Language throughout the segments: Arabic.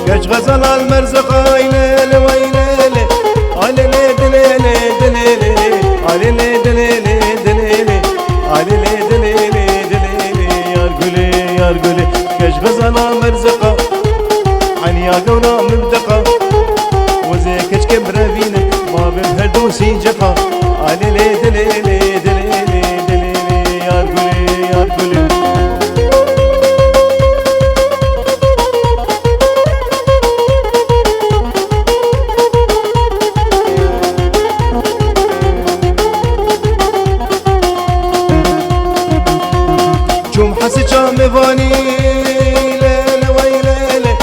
كش غزل المرزقة إليلي وإليلي عليلي دليلي دليلي عليلي دليلي دليلي عليلي دليلي دليلي يا رجلي يا رجلي كش غزل المرزقة عني قونا مبدقة وزي كش كبربينة ما بمهردوسي جقة عليلي دليلي دليلي دليلي يا رجلي يا رجلي جم حسي جامفاني ليلة ويليلة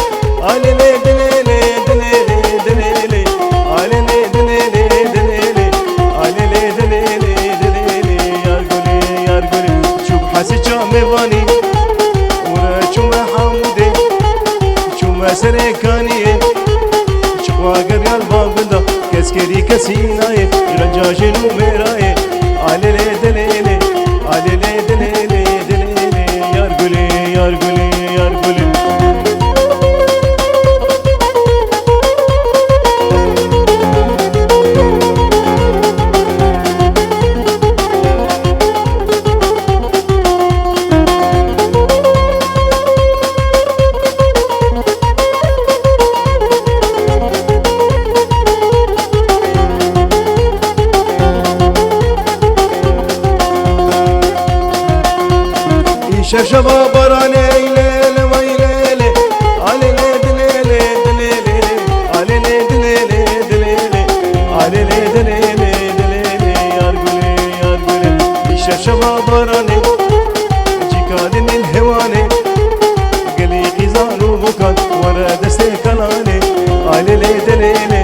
عليلي دليلي دليلي دليلي عليلي دليلي دليلي عليلي دليلي دليلي يا رجلي يا رجلي جم حسي جامفاني ورا جم حمودي جم سريكانية شقوا قريال بابندا كسكري كسيناي رجاجنو ميراي عليلي دليلي عليلي دليلي يا رجلي يا رجلي شباب براني ليلة ويليلة عليلي دليلي دليلي عليلي دليلي دليلي عليلي دليلي دليلي يا رجلي يا رجلي شباب براني جيكادن الهواني قلي غزان وبكات ورا دستي كلاني عليلي دليلي